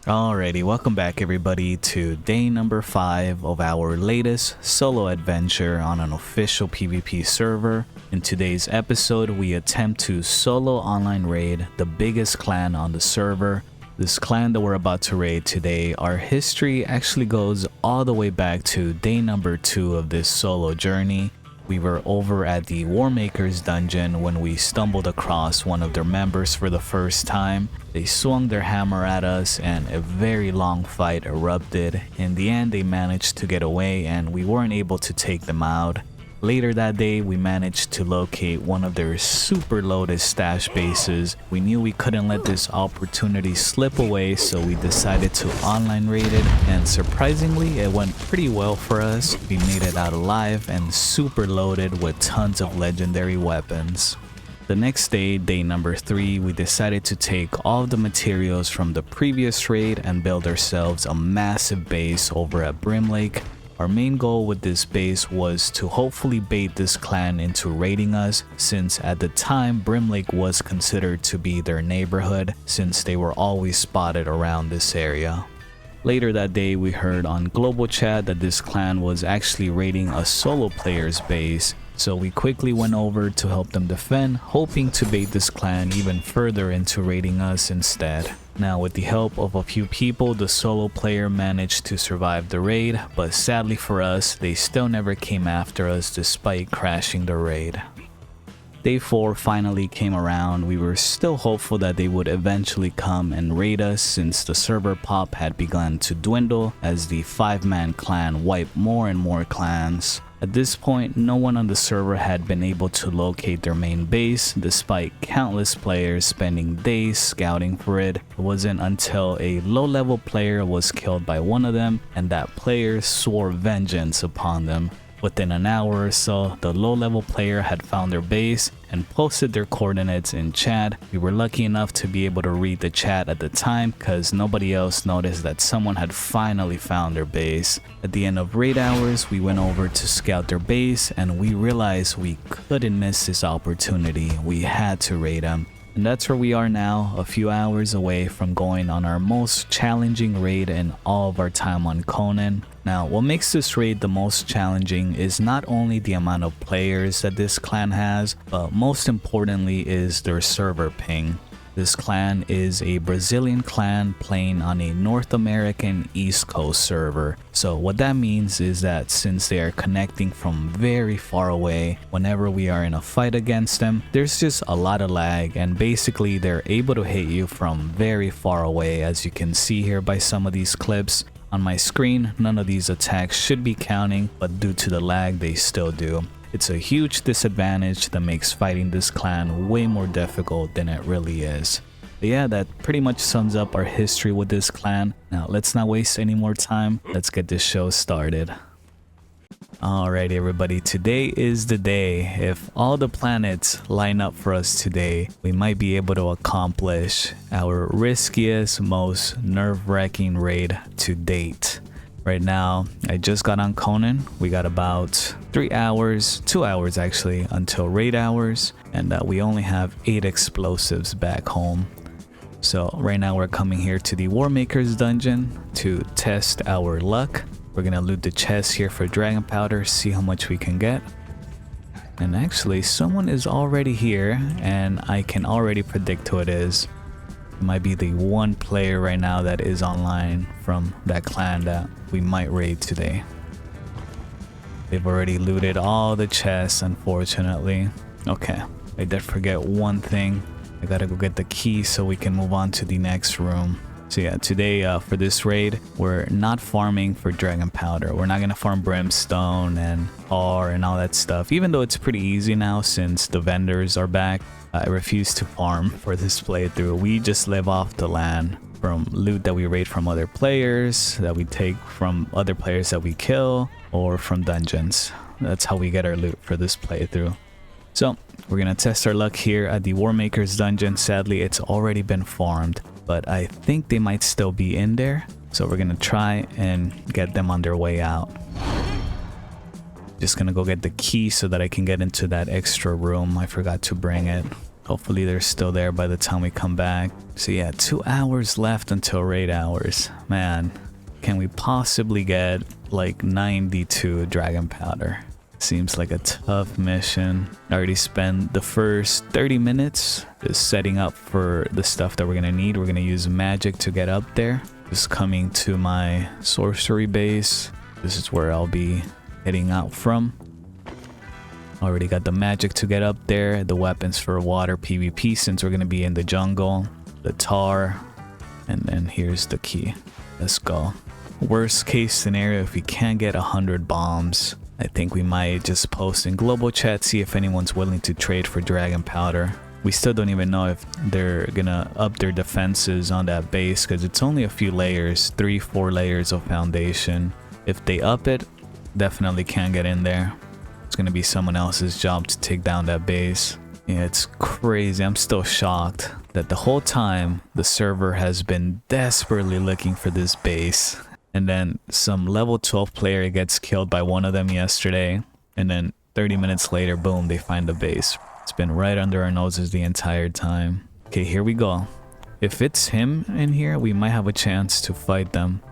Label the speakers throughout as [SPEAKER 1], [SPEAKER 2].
[SPEAKER 1] Alrighty, welcome back everybody to day number 5 of our latest solo adventure on an official PvP server. In today's episode, we attempt to solo online raid the biggest clan on the server. This clan that we're about to raid today, our history actually goes all the way back to day number 2 of this solo journey. We were over at the Warmaker's dungeon when we stumbled across one of their members for the first time. They swung their hammer at us and a very long fight erupted. In the end, they managed to get away and we weren't able to take them out. Later that day, we managed to locate one of their super loaded stash bases. We knew we couldn't let this opportunity slip away, so we decided to online raid it, and surprisingly, it went pretty well for us. We made it out alive and super loaded with tons of legendary weapons. The next day, day number 3, we decided to take all the materials from the previous raid and build ourselves a massive base over at Brim Lake. Our main goal with this base was to hopefully bait this clan into raiding us, since at the time Brim Lake was considered to be their neighborhood since they were always spotted around this area. Later that day, we heard on global chat that this clan was actually raiding a solo player's base, so we quickly went over to help them defend, hoping to bait this clan even further into raiding us instead. Now, with the help of a few people, the solo player managed to survive the raid, but sadly for us, they still never came after us despite crashing the raid. Day 4 finally came around. We were still hopeful that they would eventually come and raid us since the server pop had begun to dwindle as the 5-man clan wiped more and more clans. At this point, no one on the server had been able to locate their main base despite countless players spending days scouting for it. It wasn't until a low-level player was killed by one of them and that player swore vengeance upon them. Within an hour or so, the low-level player had found their base and posted their coordinates in chat. We were lucky enough to be able to read the chat at the time because nobody else noticed that someone had finally found their base. At the end of raid hours, we went over to scout their base and we realized we couldn't miss this opportunity. We had to raid them. And that's where we are now, a few hours away from going on our most challenging raid in all of our time on Conan. Now, what makes this raid the most challenging is not only the amount of players that this clan has, but most importantly is their server ping. This clan is a Brazilian clan playing on a North American East Coast server. So what that means is that since they are connecting from very far away, whenever we are in a fight against them, there's just a lot of lag and basically they're able to hit you from very far away, as you can see here by some of these clips. On my screen, none of these attacks should be counting, but due to the lag, they still do. It's a huge disadvantage that makes fighting this clan way more difficult than it really is. But yeah, that pretty much sums up our history with this clan. Now, let's not waste any more time. Let's get this show started. Alright everybody, today is the day. If all the planets line up for us today, we might be able to accomplish our riskiest, most nerve-wracking raid to date. Right now, I just got on Conan. We got about 3 hours, 2 hours actually, until raid hours. And we only have 8 explosives back home. So right now we're coming here to the Warmaker's dungeon to test our luck. We're gonna loot the chest here for dragon powder, see how much we can get. And actually, someone is already here and I can already predict who it is. It might be the one player right now that is online from that clan that we might raid today. They've already looted all the chests, unfortunately. Okay, I did forget one thing. I gotta go get the key so we can move on to the next room. So yeah, today for this raid, we're not farming for dragon powder. We're not gonna farm brimstone and ore and all that stuff, even though it's pretty easy now since the vendors are back. I refuse to farm for this playthrough. We just live off the land from loot that we raid from other players, that we take from other players that we kill, or from dungeons. That's how we get our loot for this playthrough. So we're gonna test our luck here at the Warmaker's dungeon. Sadly, it's already been farmed, but I think they might still be in there. So we're gonna try and get them on their way out. Just gonna go get the key so that I can get into that extra room. I forgot to bring it. Hopefully they're still there by the time we come back. So yeah, 2 hours left until raid hours. Man, can we possibly get like 92 dragon powder? Seems like a tough mission. I already spent the first 30 minutes just setting up for the stuff that we're gonna need. We're gonna use magic to get up there. Just coming to my sorcery base. This is where I'll be heading out from. Already got the magic to get up there. The weapons for water PvP since we're gonna be in the jungle. The tar. And then here's the key. Let's go. Worst case scenario, if we can't get 100 bombs, I think we might just post in global chat, see if anyone's willing to trade for dragon powder. We still don't even know if they're gonna up their defenses on that base because it's only a few layers, 3-4 layers of foundation. If they up it, definitely can't get in there. It's gonna be someone else's job to take down that base. Yeah, it's crazy. I'm still shocked that the whole time the server has been desperately looking for this base. And then some level 12 player gets killed by one of them yesterday. And then 30 minutes later, boom, they find the base. It's been right under our noses the entire time. Okay, here we go. If it's him in here, we might have a chance to fight them.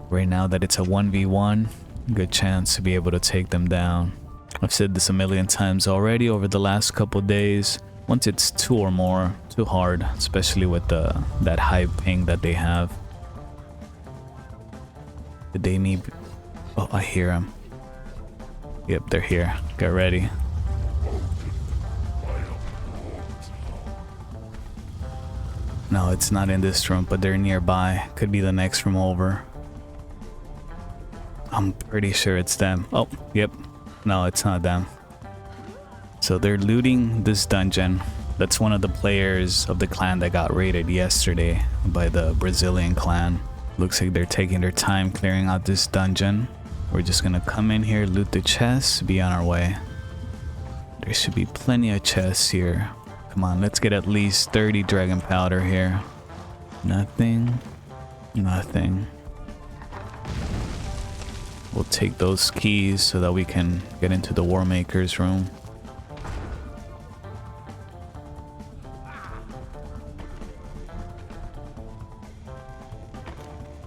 [SPEAKER 1] Right now that it's a 1v1, good chance to be able to take them down. I've said this a million times already over the last couple days. Once it's 2 or more, too hard, especially with that high ping that they have. Did they need... Oh, I hear them. Yep, they're here. Get ready. No, it's not in this room, but they're nearby. Could be the next room over. I'm pretty sure it's them. Oh, yep. No, it's not them. So they're looting this dungeon. That's one of the players of the clan that got raided yesterday by the Brazilian clan. Looks like they're taking their time clearing out this dungeon. We're just gonna come in here, loot the chests, be on our way. There should be plenty of chests here. Come on, let's get at least 30 dragon powder here. Nothing. Nothing. We'll take those keys so that we can get into the War Maker's room.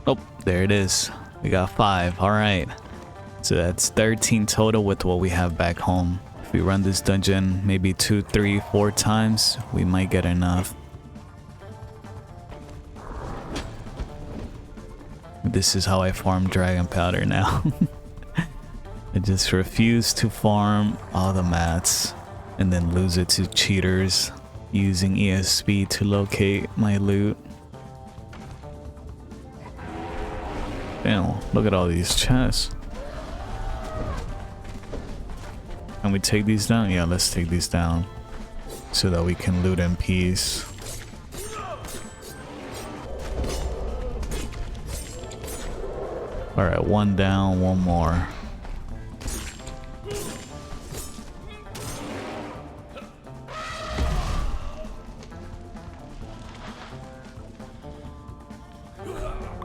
[SPEAKER 1] Oh, there it is. We got 5. All right. So that's 13 total with what we have back home. If we run this dungeon maybe 2, 3, 4 times, we might get enough. This is how I farm dragon powder now. I just refuse to farm all the mats and then lose it to cheaters using ESP to locate my loot. Damn, look at all these chests. Can we take these down? Yeah, let's take these down so that we can loot in peace. Alright, 1 down, 1 more.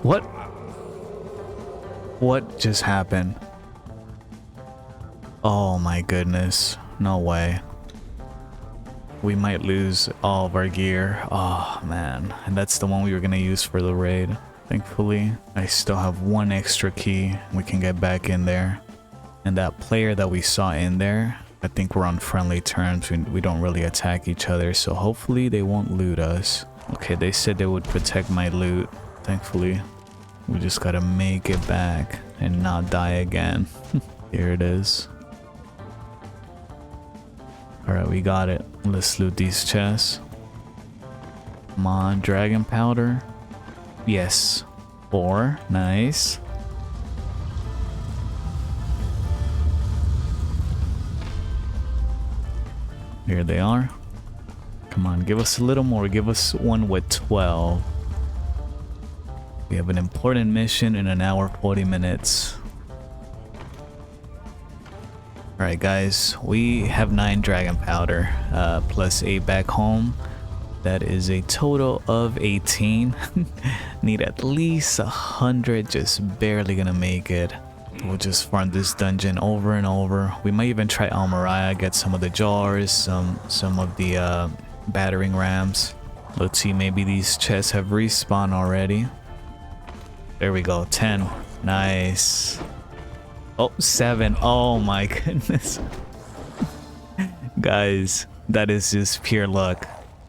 [SPEAKER 1] What? What just happened? Oh my goodness. No way. We might lose all of our gear. Oh man. And that's the one we were gonna use for the raid. Thankfully, I still have 1 extra key. We can get back in there. And that player that we saw in there, I think we're on friendly terms. We don't really attack each other, so hopefully they won't loot us. Okay, they said they would protect my loot. Thankfully, we just gotta make it back and not die again. Here it is. Alright, we got it. Let's loot these chests. Come on, dragon powder. Yes. 4. Nice. Here they are. Come on, give us a little more. Give us one with 12. We have an important mission in 1 hour 40 minutes. Alright guys, we have 9 dragon powder plus 8 back home. That is a total of 18. Need at least 100, just barely gonna make it. We'll just farm this dungeon over and over. We might even try Almaria, get some of the jars, some of the battering rams. Let's see, maybe these chests have respawned already. There we go, 10. Nice. Oh, 7. Oh my goodness. Guys, that is just pure luck.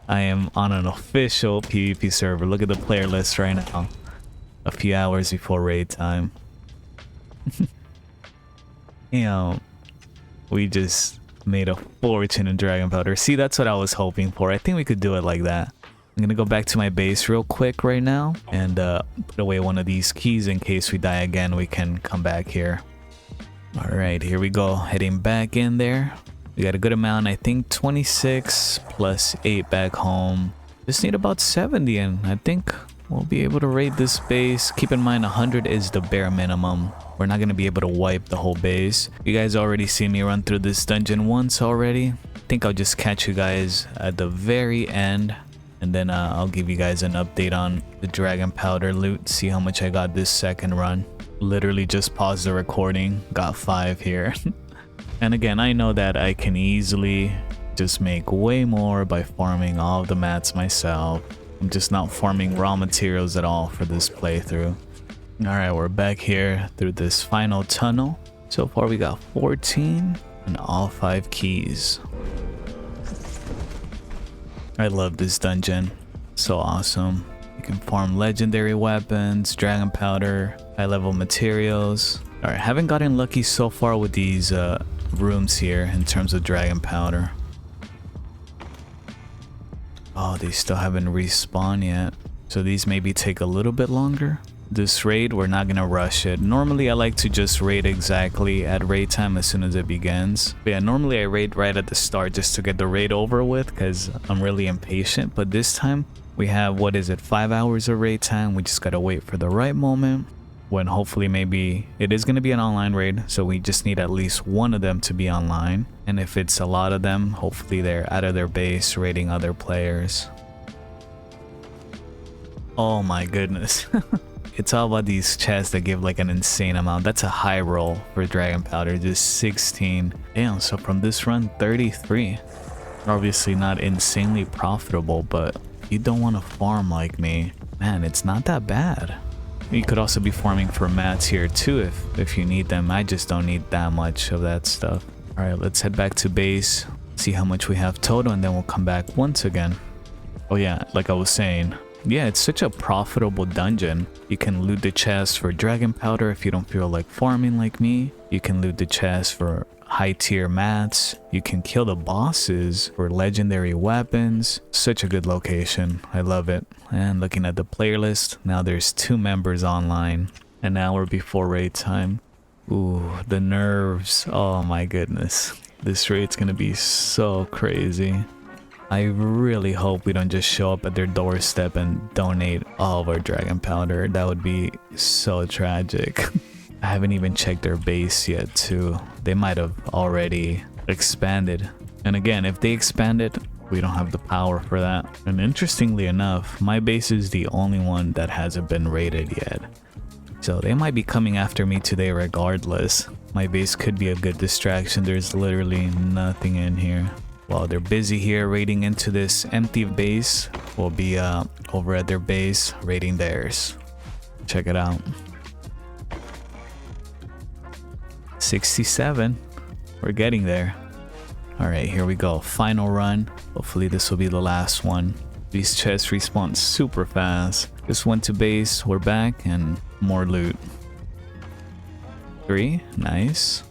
[SPEAKER 1] I am on an official PvP server. Look at the player list right now. A few hours before raid time. We just made a fortune in Dragon Powder. See, that's what I was hoping for. I think we could do it like that. I'm gonna go back to my base real quick right now and put away one of these keys in case we die again. We can come back here. All right, here we go. Heading back in there. We got a good amount. I think 26 plus 8 back home. Just need about 70 and I think we'll be able to raid this base. Keep in mind 100 is the bare minimum. We're not going to be able to wipe the whole base. You guys already seen me run through this dungeon once already. I think I'll just catch you guys at the very end. And then I'll give you guys an update on the Dragon Powder loot. See how much I got this second run. Literally just paused the recording. Got 5 here. And again, I know that I can easily just make way more by farming all of the mats myself. I'm just not farming raw materials at all for this playthrough. Alright, we're back here through this final tunnel. So far we got 14 and all 5 keys. I love this dungeon. So awesome. You can farm legendary weapons, dragon powder, high level materials. Alright, haven't gotten lucky so far with these rooms here in terms of dragon powder. Oh, they still haven't respawned yet. So these maybe take a little bit longer. This raid, we're not gonna rush it. Normally I like to just raid exactly at raid time as soon as it begins. But yeah, normally I raid right at the start just to get the raid over with because I'm really impatient. But this time we have, what is it, 5 hours of raid time. We just gotta wait for the right moment when hopefully maybe it is gonna be an online raid. So we just need at least one of them to be online. And if it's a lot of them, hopefully they're out of their base raiding other players. Oh my goodness. It's all about these chests that give like an insane amount. That's a high roll for dragon powder, just 16. Damn, so from this run, 33. Obviously not insanely profitable, but you don't want to farm like me. Man, it's not that bad. You could also be farming for mats here too if you need them. I just don't need that much of that stuff. All right, let's head back to base, see how much we have total, and then we'll come back once again. Oh yeah, like I was saying, yeah, it's such a profitable dungeon. You can loot the chest for dragon powder if you don't feel like farming like me. You can loot the chest for high tier mats. You can kill the bosses for legendary weapons. Such a good location. I love it. And looking at the player list, now there's 2 members online. An hour before raid time. Ooh, the nerves. Oh my goodness. This raid's gonna be so crazy. I really hope we don't just show up at their doorstep and donate all of our dragon powder. That would be so tragic. I haven't even checked their base yet too. They might have already expanded. And again, if they expanded, we don't have the power for that. And interestingly enough, my base is the only one that hasn't been raided yet. So they might be coming after me today regardless. My base could be a good distraction. There's literally nothing in here. While they're busy here raiding into this empty base, we'll be over at their base raiding theirs. Check it out. 67. We're getting there. Alright, here we go. Final run. Hopefully this will be the last one. These chests respawn super fast. Just went to base, we're back, and more loot. 3, nice.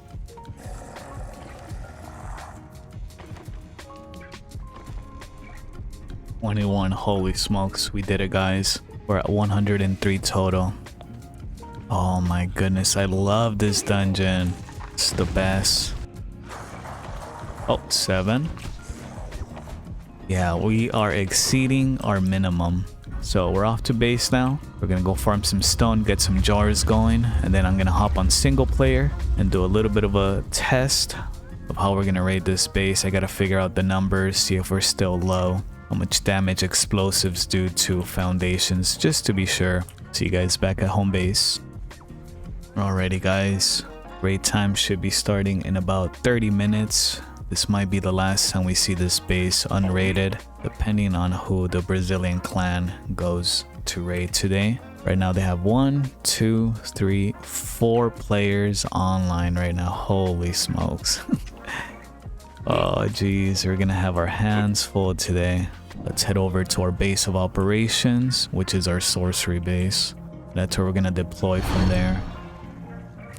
[SPEAKER 1] 21, holy smokes, we did it guys. We're at 103 total. Oh my goodness, I love this dungeon. It's the best. Oh, 7. Yeah, we are exceeding our minimum. So we're off to base now. We're gonna go farm some stone, get some jars going, and then I'm gonna hop on single player and do a little bit of a test of how we're gonna raid this base. I gotta figure out the numbers, see if we're still low, how much damage explosives do to foundations, just to be sure. See you guys back at home base. Alrighty guys, raid time should be starting in about 30 minutes. This might be the last time we see this base unrated, depending on who the Brazilian clan goes to raid today. Right now they have 1, 2, 3, 4 players online right now. Holy smokes. Oh geez, we're gonna have our hands full today. Let's head over to our base of operations, which is our sorcery base. That's where we're gonna deploy from there.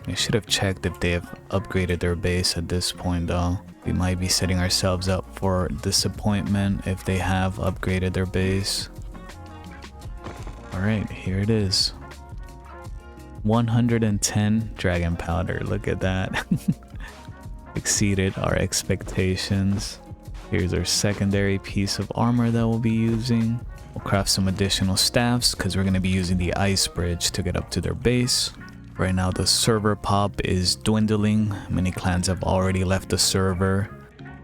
[SPEAKER 1] I should have checked if they have upgraded their base at this point though. We might be setting ourselves up for disappointment if they have upgraded their base. Alright, here it is. 110 dragon powder, look at that. Exceeded our expectations. Here's our secondary piece of armor that we'll be using. We'll craft some additional staffs because we're going to be using the ice bridge to get up to their base. Right now the server pop is dwindling. Many clans have already left the server.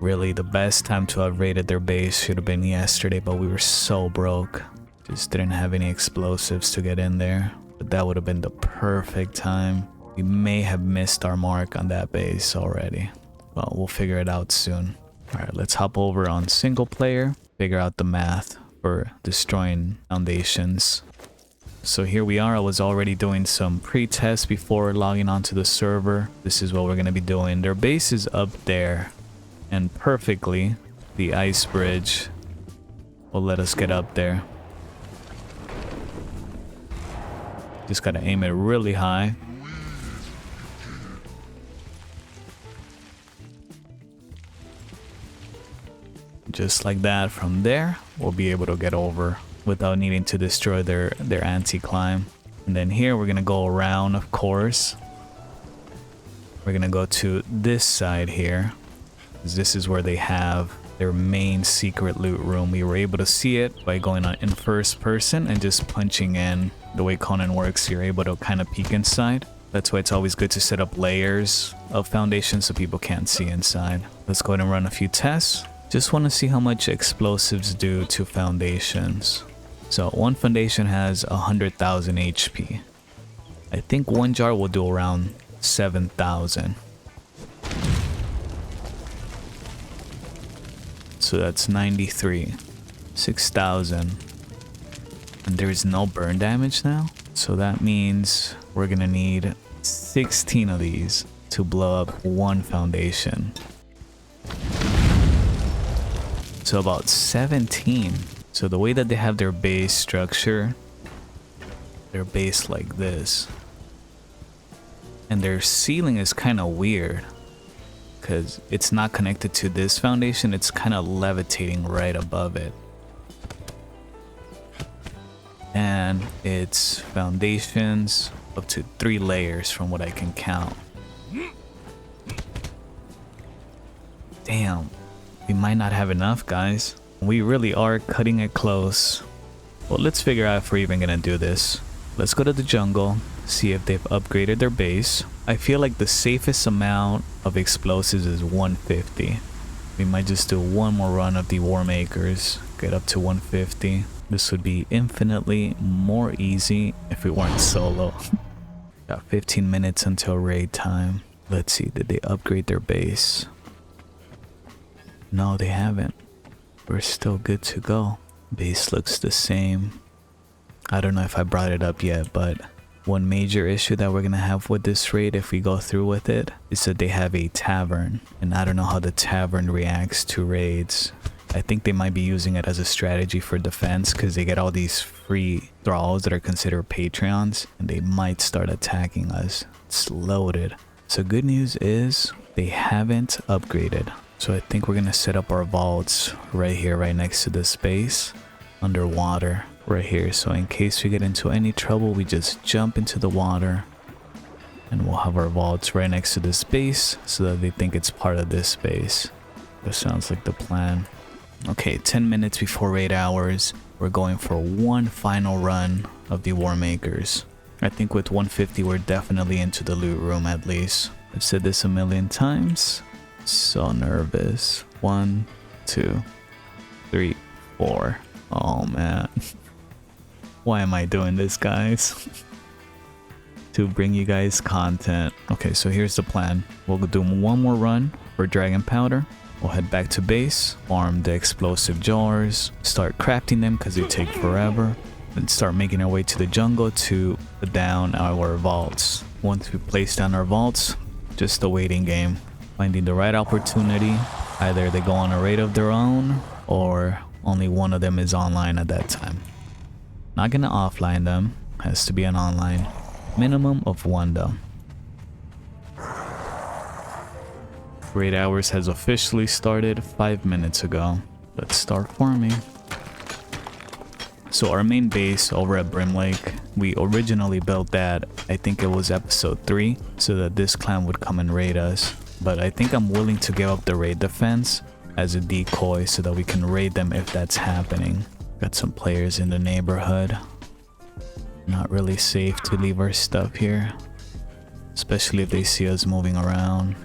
[SPEAKER 1] Really, the best time to have raided their base should have been yesterday, but we were so broke. Just didn't have any explosives to get in there. But that would have been the perfect time. We may have missed our mark on that base already. Well, we'll figure it out soon. Alright, let's hop over on single player. Figure out the math for destroying foundations. So here we are. I was already doing some pre-tests before logging onto the server. This is what we're going to be doing. Their base is up there. And perfectly, the ice bridge will let us get up there. Just got to aim it really high. Just like that, from there, we'll be able to get over without needing to destroy their anti-climb. And then here, we're going to go around, of course. We're going to go to this side here. This is where they have their main secret loot room. We were able to see it by going on in first person and just punching in. The way Conan works, you're able to kind of peek inside. That's why it's always good to set up layers of foundation so people can't see inside. Let's go ahead and run a few tests. Just want to see how much explosives do to foundations. So one foundation has 100,000 HP. I think one jar will do around 7,000. So that's 93. 6,000. And there's no burn damage now. So that means we're gonna need 16 of these to blow up one foundation. So about 17. So the way that they have their base structure, their base like this, and their ceiling is kind of weird because it's not connected to this foundation. It's kind of levitating right above it, and it's foundations up to 3 layers from what I can count. Damn, we might not have enough, guys. We really are cutting it close. Well, let's figure out if we're even gonna do this. Let's go to the jungle, see if they've upgraded their base. I feel like the safest amount of explosives is 150. We might just do one more run of the War Makers, get up to 150. This would be infinitely more easy if we weren't solo. Got 15 minutes until raid time. Let's see, did they upgrade their base? No, they haven't. We're still good to go. Base looks the same. I don't know if I brought it up yet, but one major issue that we're gonna have with this raid if we go through with it is that they have a tavern, and I don't know how the tavern reacts to raids. I think they might be using it as a strategy for defense because they get all these free thralls that are considered Patreons, and they might start attacking us. It's loaded. So good news is they haven't upgraded. So I think we're gonna set up our vaults right here, right next to this base, underwater, right here. So in case we get into any trouble, we just jump into the water, and we'll have our vaults right next to this base so that they think it's part of this base. That sounds like the plan. Okay, 10 minutes before raid hours, we're going for one final run of the War Makers. I think with 150, we're definitely into the loot room at least. I've said this a million times. So nervous. 1, 2, 3, 4. Oh man. Why am I doing this, guys? To bring you guys content. Okay, so here's the plan. We'll do one more run for dragon powder. We'll head back to base, farm the explosive jars, start crafting them because they take forever, then start making our way to the jungle to put down our vaults. Once we place down our vaults, just a waiting game. Finding the right opportunity, either they go on a raid of their own or only one of them is online at that time. Not gonna offline them, has to be an online. Minimum of one though. Raid hours has officially started 5 minutes ago. Let's start farming. So our main base over at Brim Lake, we originally built that, I think it was episode 3, so that this clan would come and raid us. But I think I'm willing to give up the raid defense as a decoy so that we can raid them if that's happening. Got some players in the neighborhood. Not really safe to leave our stuff here, especially if they see us moving around.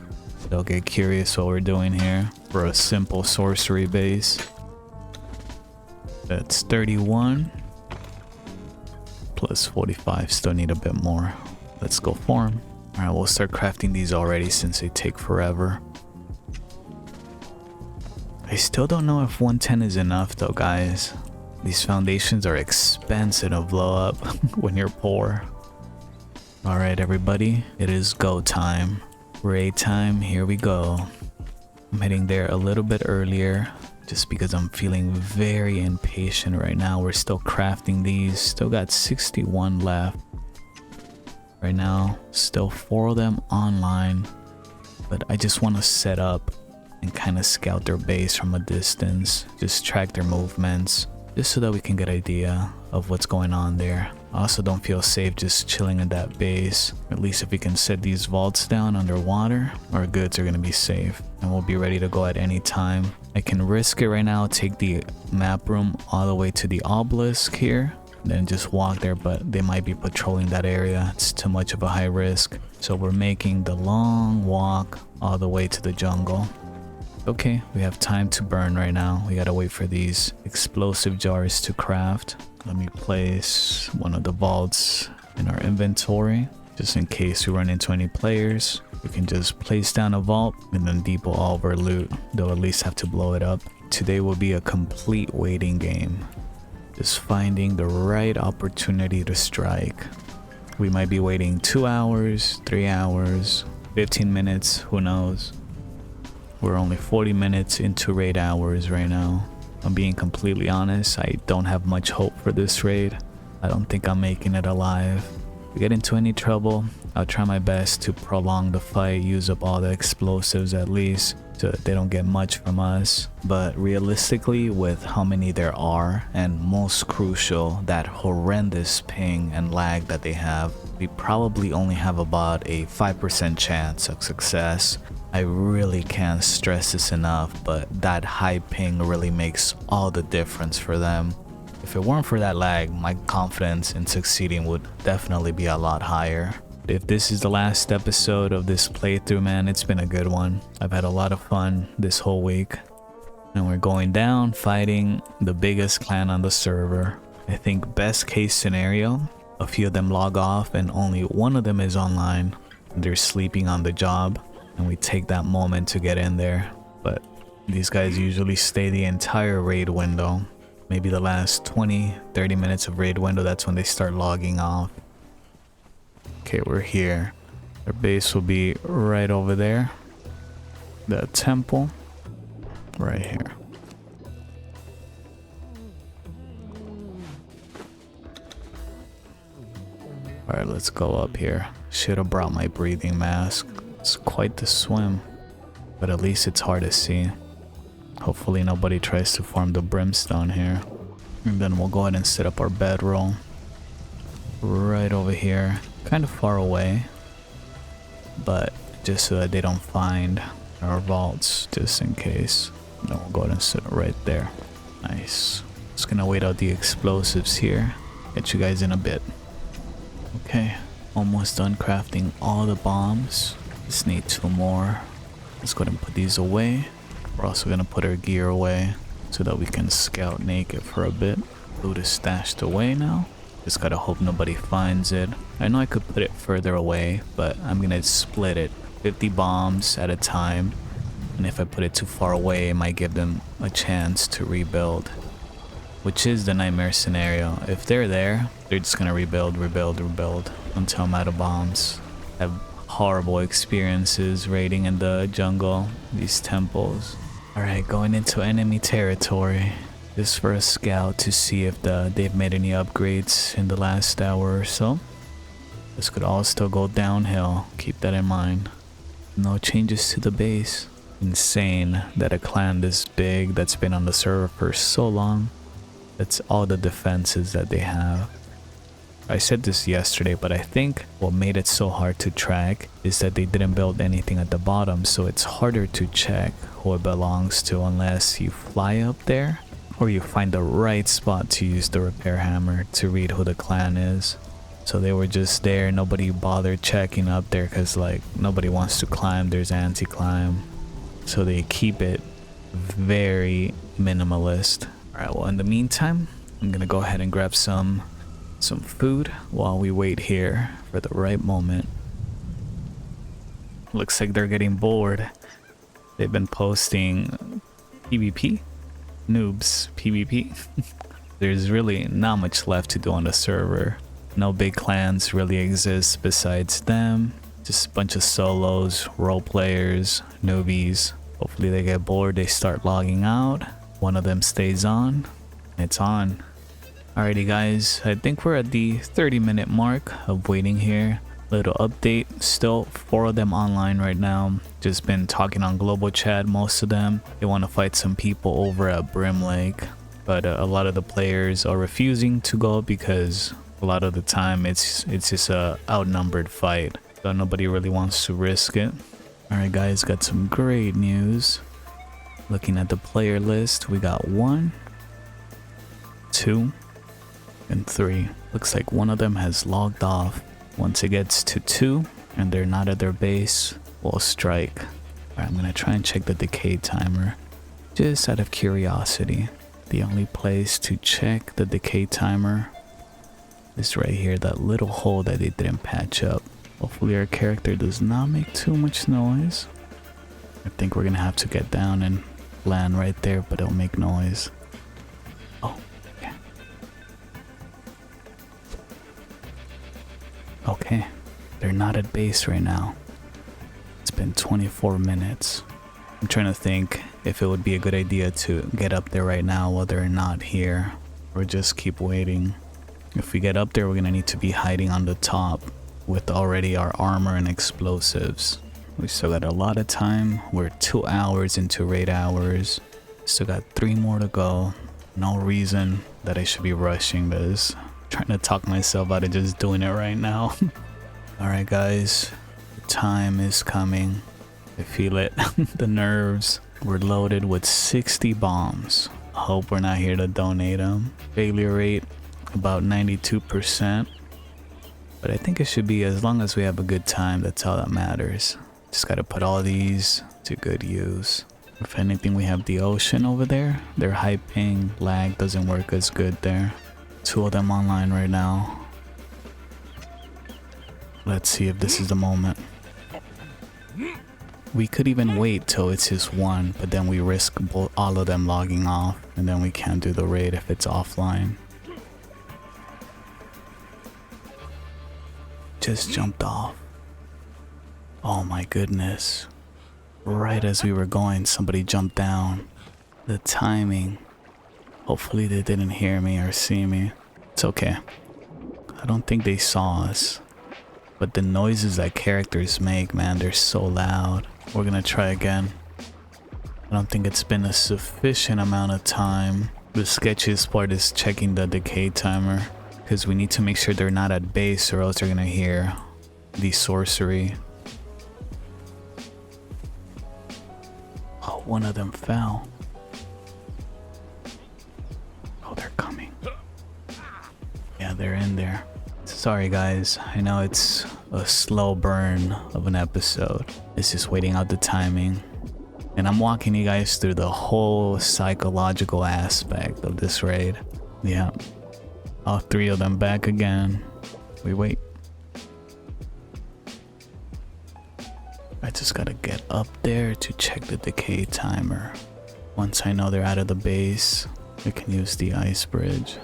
[SPEAKER 1] They'll get curious what we're doing here. For a simple sorcery base. That's 31 plus 45. Still need a bit more. Let's go farm. All right, we'll start crafting these already since they take forever. I still don't know if 110 is enough though, guys. These foundations are expensive to blow up when you're poor. All right, everybody, it is go time. Raid time, here we go. I'm heading there a little bit earlier just because I'm feeling very impatient right now. We're still crafting these, still got 61 left. Right now, still 4 of them online, but I just want to set up and kind of scout their base from a distance, just track their movements, just so that we can get an idea of what's going on there. I also don't feel safe just chilling in that base. At least if we can set these vaults down underwater, our goods are going to be safe and we'll be ready to go at any time. I can risk it right now, take the map room all the way to the obelisk here, and then just walk there, but they might be patrolling that area. It's too much of a high risk. So we're making the long walk all the way to the jungle. Okay, we have time to burn right now. We gotta wait for these explosive jars to craft. Let me place one of the vaults in our inventory just in case we run into any players. We can just place down a vault and then depot all of our loot. They'll at least have to blow it up. Today will be a complete waiting game, just finding the right opportunity to strike. We might be waiting 2 hours, 3 hours, 15 minutes, who knows. We're only 40 minutes into raid hours right now. I'm being completely honest, I don't have much hope for this raid. I don't think I'm making it alive. If we get into any trouble, I'll try my best to prolong the fight, use up all the explosives at least, so that they don't get much from us. But realistically, with how many there are, and most crucial, that horrendous ping and lag that they have, we probably only have about a 5% chance of success. I really can't stress this enough, but that high ping really makes all the difference for them. If it weren't for that lag, my confidence in succeeding would definitely be a lot higher. If this is the last episode of this playthrough, man, it's been a good one. I've had a lot of fun this whole week. And we're going down fighting the biggest clan on the server. I think best case scenario, a few of them log off and only one of them is online. They're sleeping on the job. And we take that moment to get in there, but these guys usually stay the entire raid window. Maybe the last 20-30 minutes of raid window, that's when they start logging off. Okay, we're here. Their base will be right over there. The temple right here. All right, let's go up here. Should have brought my breathing mask. It's quite the swim, but at least it's hard to see. Hopefully nobody tries to farm the brimstone here. And then we'll go ahead and set up our bedroll right over here, kind of far away, but just so that they don't find our vaults, just in case. Then we'll go ahead and set it right there. Nice. Just gonna wait out the explosives here. Get you guys in a bit. Okay, almost done crafting all the bombs. Just need 2 more. Let's go ahead and put these away. We're also gonna put our gear away so that we can scout naked for a bit. Loot is stashed away now. Just gotta hope nobody finds it. I know I could put it further away, but I'm gonna split it 50 bombs at a time And if I put it too far away, it might give them a chance to rebuild. Which is the nightmare scenario. If they're there, they're just gonna rebuild until I'm out of bombs. I have horrible experiences raiding in the jungle, these temples. Alright, going into enemy territory. Just for a scout to see if they've made any upgrades in the last hour or so. This could all still go downhill, keep that in mind. No changes to the base. Insane that a clan this big that's been on the server for so long, that's all the defenses that they have. I said this yesterday, but I think what made it so hard to track is that they didn't build anything at the bottom, so it's harder to check who it belongs to unless you fly up there or you find the right spot to use the repair hammer to read who the clan is. So they were just there, nobody bothered checking up there because like nobody wants to climb, there's anti-climb. So they keep it very minimalist. Alright, well in the meantime, I'm gonna go ahead and grab some food while we wait here for the right moment. Looks like they're getting bored. They've been posting PvP, noobs PvP. There's really not much left to do on the server. No big clans really exist besides them. Just a bunch of solos, role players, newbies. Hopefully they get bored, they start logging out. One of them stays on. It's on. Alrighty guys, I think we're at the 30-minute mark of waiting here. Little update, still 4 of them online right now. Just been talking on global chat, most of them. They want to fight some people over at Brim Lake. But a lot of the players are refusing to go because a lot of the time it's just a outnumbered fight. So nobody really wants to risk it. Alright guys, got some great news. Looking at the player list, we got 1, 2, and 3. Looks like one of them has logged off. Once it gets to 2 and they're not at their base, we'll strike. Alright, I'm gonna try and check the decay timer just out of curiosity. The only place to check the decay timer is right here, that little hole that they didn't patch up. Hopefully our character does not make too much noise. I think we're gonna have to get down and land right there, but don't make noise. Oh, okay. Okay, they're not at base right now. It's been 24 minutes. I'm trying to think if it would be a good idea to get up there right now while they're not here, or just keep waiting. If we get up there, we're gonna need to be hiding on the top with already our armor and explosives. We still got a lot of time. We're 2 hours into raid hours. Still got 3 more to go. No reason that I should be rushing this. I'm trying to talk myself out of just doing it right now. Alright guys, the time is coming. I feel it. The nerves. We're loaded with 60 bombs. Hope we're not here to donate them. Failure rate about 92%. But I think it should be, as long as we have a good time, that's all that matters. Just gotta put all these to good use. If anything, we have the ocean over there. Their high ping lag doesn't work as good there. 2 of them online right now. Let's see if this is the moment. We could even wait till it's just 1, but then we risk all of them logging off, and then we can't do the raid if it's offline. Just jumped off. Oh my goodness. Right as we were going, somebody jumped down. The timing. Hopefully they didn't hear me or see me. It's okay. I don't think they saw us. But the noises that characters make, man, they're so loud. We're gonna try again. I don't think it's been a sufficient amount of time. The sketchiest part is checking the decay timer, because we need to make sure they're not at base or else they're gonna hear the sorcery. Oh, one of them fell. Oh, they're coming. Yeah, they're in there. Sorry guys, I know it's a slow burn of an episode. It's just waiting out the timing. And I'm walking you guys through the whole psychological aspect of this raid. Yeah. All 3 of them back again. We wait. I just gotta get up there to check the decay timer. Once I know they're out of the base, we can use the ice bridge.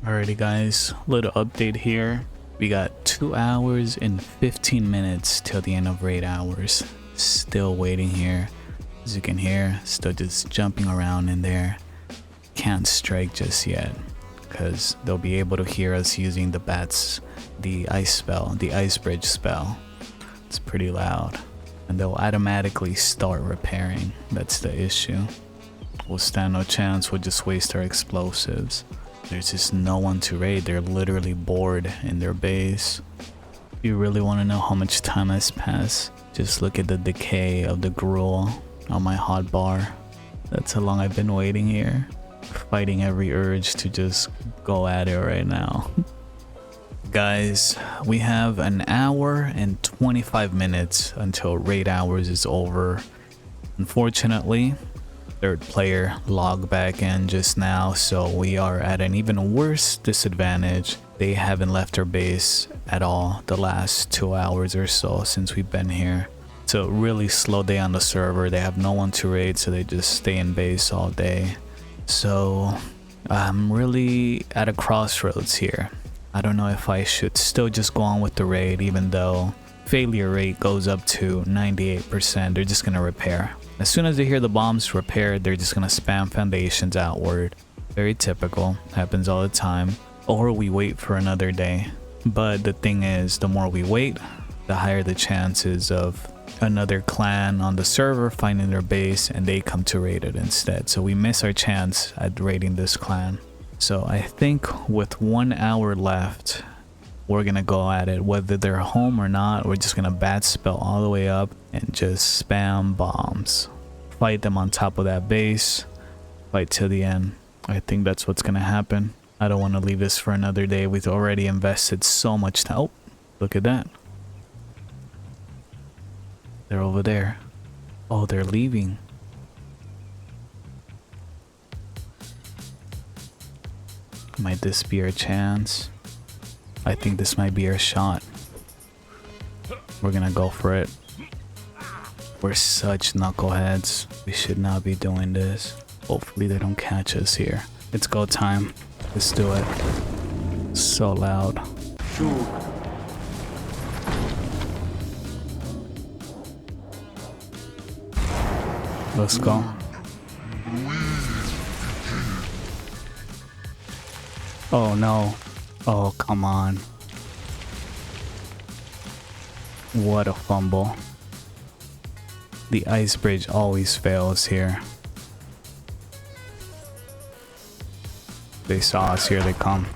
[SPEAKER 1] Alrighty guys, little update here. We got 2 hours and 15 minutes till the end of raid hours. Still waiting here. As you can hear, still just jumping around in there. Can't strike just yet, because they'll be able to hear us using the ice bridge spell. It's pretty loud. And they'll automatically start repairing. That's the issue. We'll stand no chance, we'll just waste our explosives. There's just no one to raid, they're literally bored in their base. If you really want to know how much time has passed, just look at the decay of the gruel on my hotbar. That's how long I've been waiting here. Fighting every urge to just go at it right now. Guys, we have an hour and 25 minutes until raid hours is over. Unfortunately, third player logged back in just now, so we are at an even worse disadvantage. They haven't left their base at all the last 2 hours or so since we've been here. It's a really slow day on the server. They have no one to raid, so they just stay in base all day. So I'm really at a crossroads here. I don't know if I should still just go on with the raid, even though failure rate goes up to 98%. They're just gonna repair. As soon as they hear the bombs repaired, they're just gonna spam foundations outward. Very typical, happens all the time. Or we wait for another day. But the thing is, the more we wait, the higher the chances of another clan on the server finding their base and they come to raid it instead. So we miss our chance at raiding this clan. So I think with 1 hour left, we're gonna go at it. Whether they're home or not, we're just gonna bat spell all the way up and just spam bombs. Fight them on top of that base. Fight till the end. I think that's what's gonna happen. I don't want to leave this for another day. We've already invested so much time. Oh, look at that. They're over there. Oh, they're leaving. Might this be our chance? I think this might be our shot. We're gonna go for it. We're such knuckleheads. We should not be doing this. Hopefully they don't catch us here. It's go time. Let's do it. So loud. Let's go. Oh no. Oh, come on. What a fumble. The ice bridge always fails here. They saw us, here they come.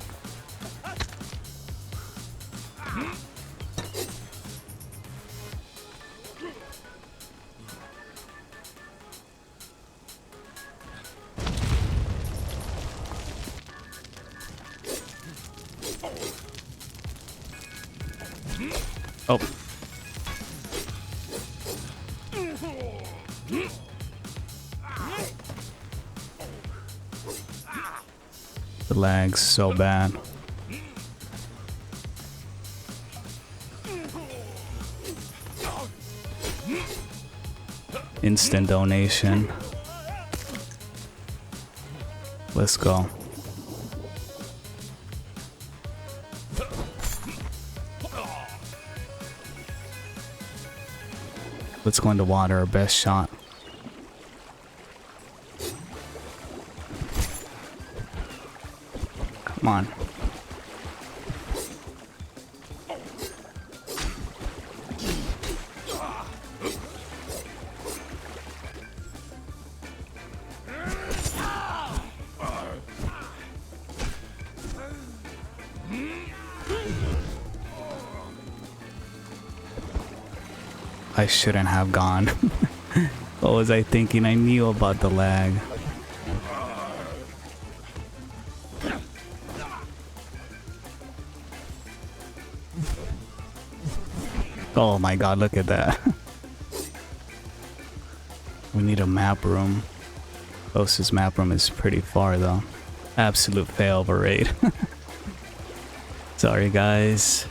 [SPEAKER 1] Oh. The lag's so bad. Instant donation. Let's go. Let's go into water, our best shot. Come on. I shouldn't have gone. What was I thinking? I knew about the lag. Oh my god, look at that. We need a map room. Closest map room is pretty far though. Absolute fail of a raid. Sorry guys.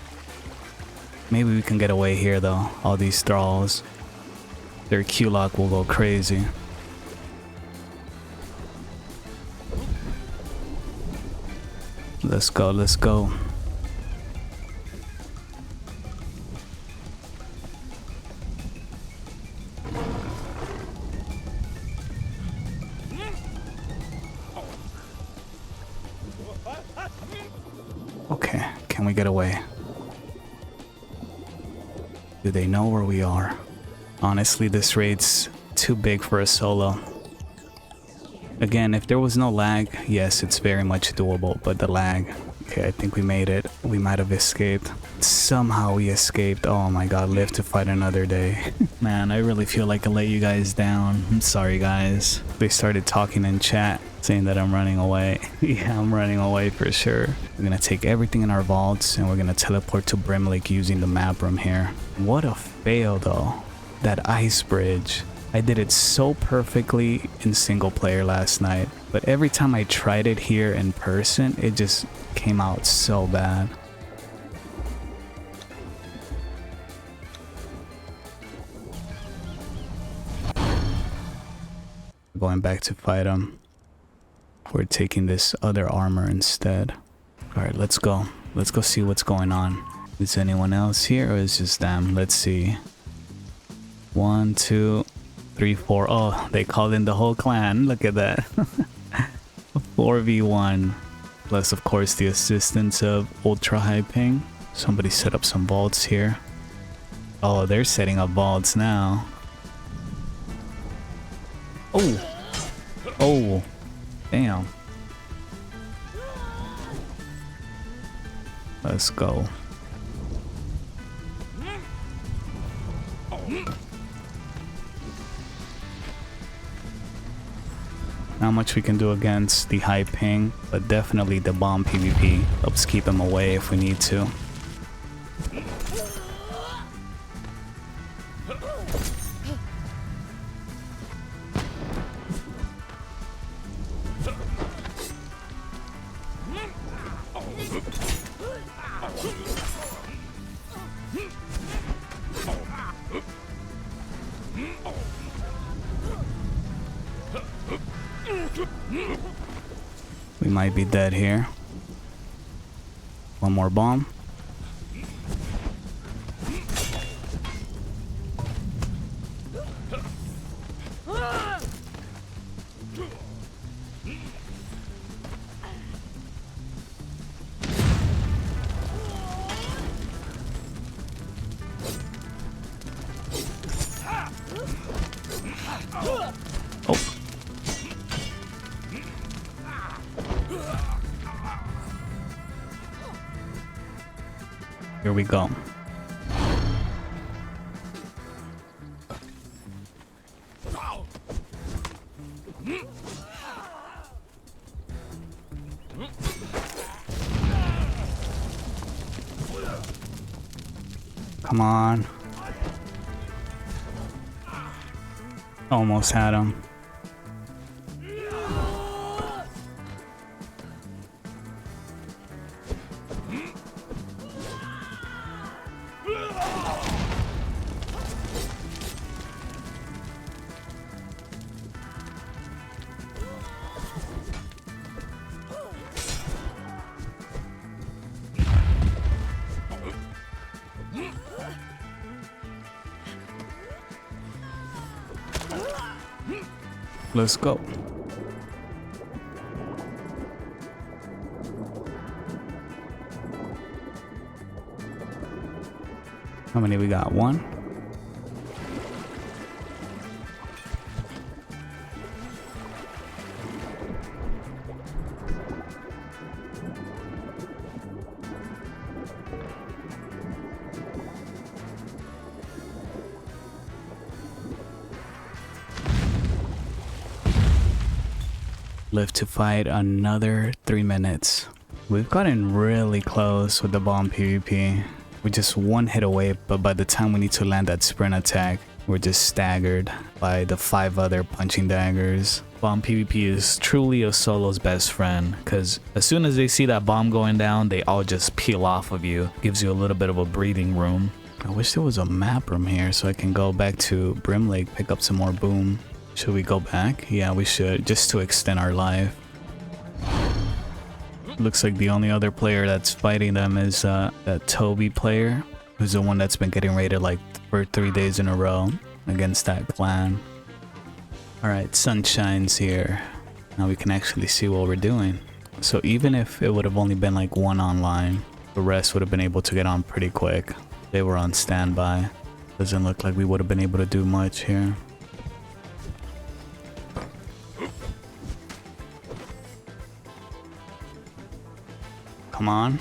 [SPEAKER 1] Maybe we can get away here though. All these thralls. their Q lock will go crazy. Let's go, let's go. Okay, can we get away? Do they know where we are? Honestly, this raid's too big for a solo. Again, if there was no lag, yes, it's very much doable, but the lag... Okay, I think we made it. We might have escaped. Somehow we escaped. Oh my god, live to fight another day. Man, I really feel like I let you guys down. I'm sorry, guys. They started talking in chat, saying that I'm running away. Yeah, I'm running away for sure. We're gonna take everything in our vaults, and we're gonna teleport to Brim Lake using the map room here. What a fail, though. That ice bridge. I did it so perfectly in single player last night, but every time I tried it here in person, it just came out so bad. Going back to fight him. We're taking this other armor instead. Alright, let's go. Let's go see what's going on. Is anyone else here or is just them? Let's see. 1, 2, 3, 4. Oh, they called in the whole clan. Look at that. 4v1. Plus, of course, the assistance of ultra high ping. Somebody set up some vaults here. Oh, they're setting up vaults now. Oh. Oh. Damn. Let's go. Not much we can do against the high ping, but definitely the bomb PvP helps keep them away if we need to. We might be dead here. One more bomb. Here we go. Come on. Almost had him. Let's go. How many we got? One? Live to fight another 3 minutes. We've gotten really close with the bomb PvP. We're just one hit away, but by the time we need to land that sprint attack, we're just staggered by the 5 other punching daggers. Bomb PvP is truly a solo's best friend, because as soon as they see that bomb going down, they all just peel off of you. Gives you a little bit of a breathing room. I wish there was a map room here so I can go back to Brim Lake, pick up some more boom. Should we go back? Yeah, we should, just to extend our life. Looks like the only other player that's fighting them is that Jobii player, who's the one that's been getting raided like for 3 days in a row against that clan. Alright, Sunshine's here. Now we can actually see what we're doing. So even if it would have only been like one online, the rest would have been able to get on pretty quick. They were on standby. Doesn't look like we would have been able to do much here. Come on.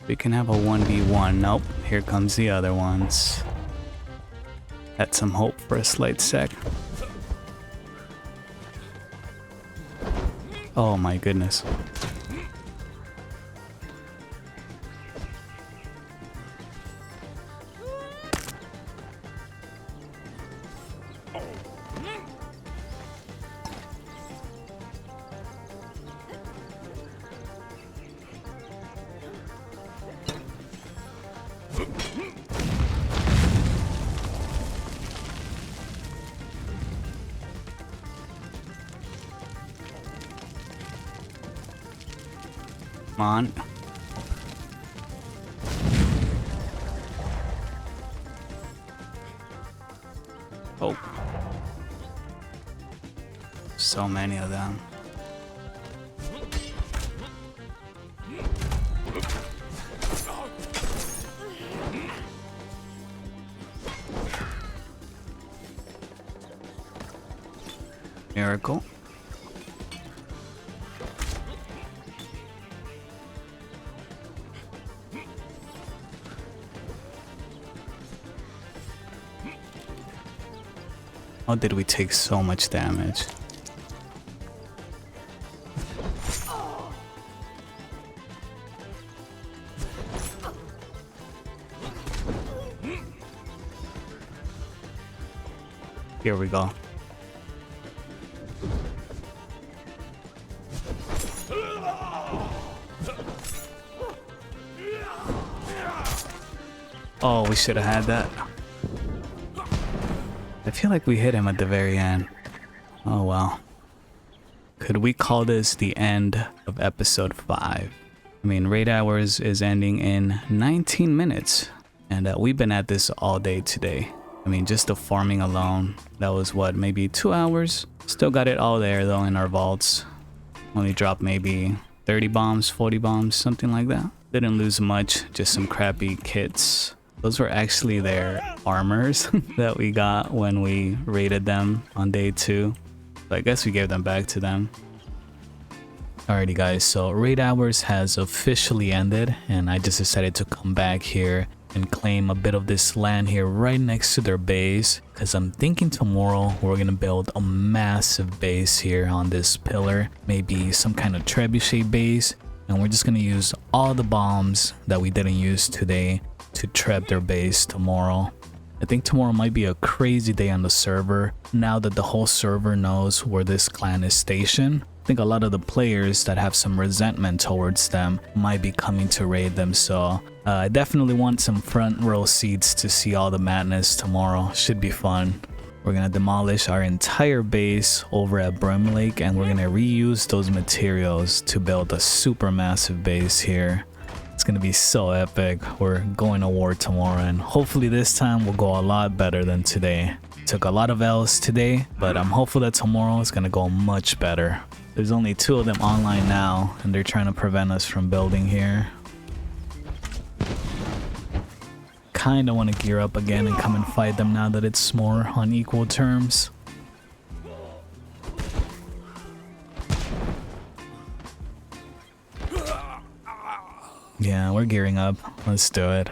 [SPEAKER 1] We can have a 1v1. Nope, here comes the other ones. Had some hope for a slight sec. Oh my goodness. Come on. Oh. So many of them. Miracle. How did we take so much damage? Here we go. Oh, we should have had that. I feel like we hit him at the very end. Oh well. Could we call this the end of episode 5? I mean, raid hours is ending in 19 minutes. And we've been at this all day today. I mean, just the farming alone, that was what, maybe 2 hours? Still got it all there though in our vaults. Only dropped maybe 30 bombs, 40 bombs, something like that. Didn't lose much, just some crappy kits. Those were actually their armors that we got when we raided them on day 2. So I guess we gave them back to them. Alrighty guys, so raid hours has officially ended and I just decided to come back here and claim a bit of this land here right next to their base, because I'm thinking tomorrow we're gonna build a massive base here on this pillar, maybe some kind of trebuchet base, and we're just gonna use all the bombs that we didn't use today to trap their base tomorrow. I think tomorrow might be a crazy day on the server now that the whole server knows where this clan is stationed. I think a lot of the players that have some resentment towards them might be coming to raid them, so I definitely want some front row seats to see all the madness tomorrow. Should be fun. We're gonna demolish our entire base over at Brim Lake and we're gonna reuse those materials to build a super massive base here. It's gonna be so epic. We're going to war tomorrow and hopefully this time will go a lot better than today. Took a lot of L's today, but I'm hopeful that tomorrow is gonna go much better. There's only 2 of them online now and they're trying to prevent us from building here. Kinda want to gear up again and come and fight them now that it's more on equal terms. Yeah, we're gearing up. Let's do it.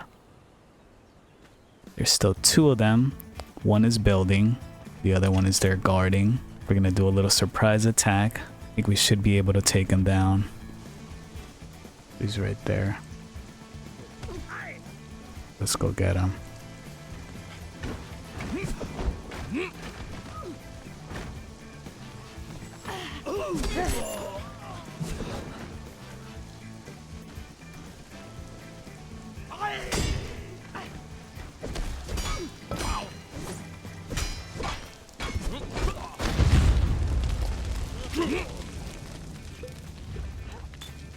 [SPEAKER 1] There's still 2 of them. One is building. The other one is there guarding. We're gonna do a little surprise attack. I think we should be able to take him down. He's right there. Let's go get him.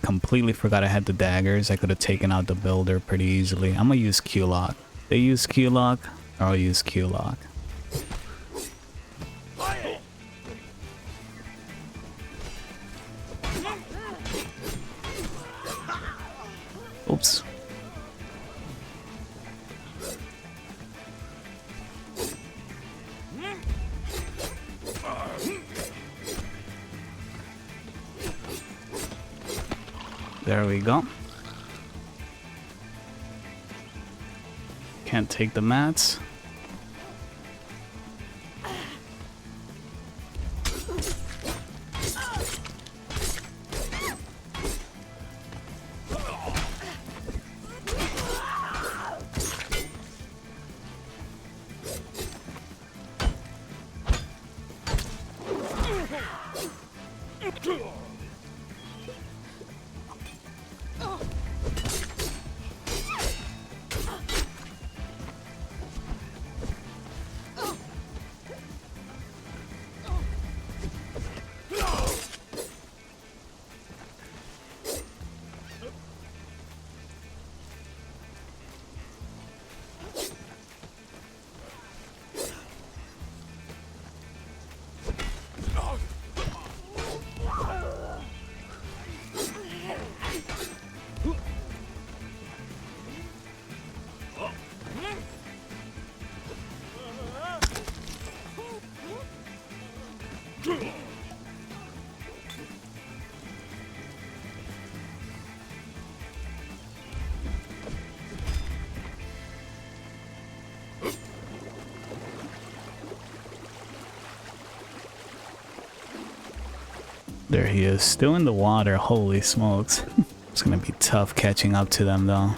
[SPEAKER 1] Completely forgot I had the daggers. I could have taken out the builder pretty easily. I'm gonna use Q-Lock. They use Q-Lock, or I'll use Q-Lock. Oops. There we go. Can't take the mats. There he is, still in the water. Holy smokes. It's gonna be tough catching up to them though.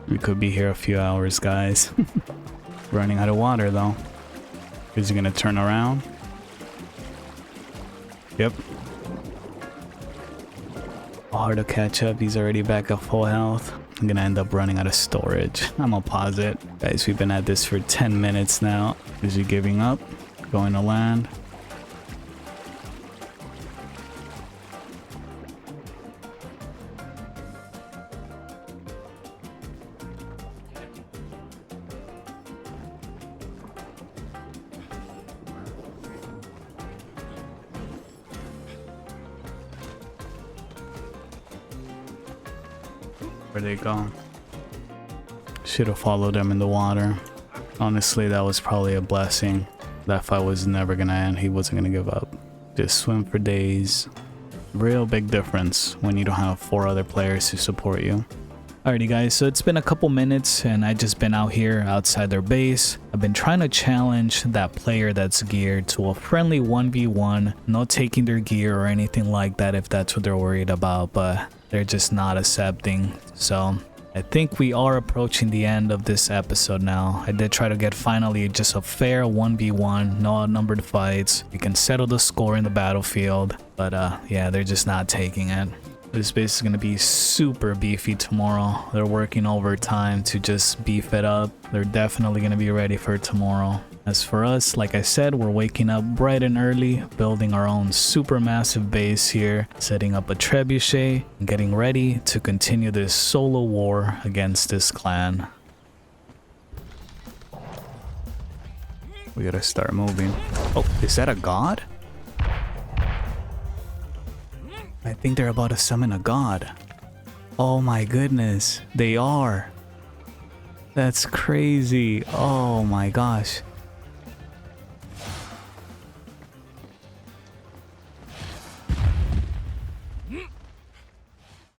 [SPEAKER 1] We could be here a few hours, guys. Running out of water though. Is he gonna turn around? Yep. Hard to catch up. He's already back at full health. I'm gonna end up running out of storage. I'm gonna pause it. Guys, we've been at this for 10 minutes now. Is he giving up? Going to land? Where they go? Should have followed them in the water. Honestly, that was probably a blessing. That fight was never gonna end. He wasn't gonna give up. Just swim for days. Real big difference when you don't have 4 other players to support you. Alrighty guys, so it's been a couple minutes and I just been out here outside their base. I've been trying to challenge that player that's geared to a friendly 1v1, not taking their gear or anything like that if that's what they're worried about, but they're just not accepting. So I think we are approaching the end of this episode now. I did try to get finally just a fair 1v1, no outnumbered fights. You can settle the score in the battlefield, but yeah, they're just not taking it. This base is going to be super beefy tomorrow. They're working overtime to just beef it up. They're definitely going to be ready for tomorrow. As for us, like I said, we're waking up bright and early, building our own super massive base here, setting up a trebuchet, and getting ready to continue this solo war against this clan. We gotta start moving. Oh, is that a god? I think they're about to summon a god. Oh my goodness, they are. That's crazy. Oh my gosh.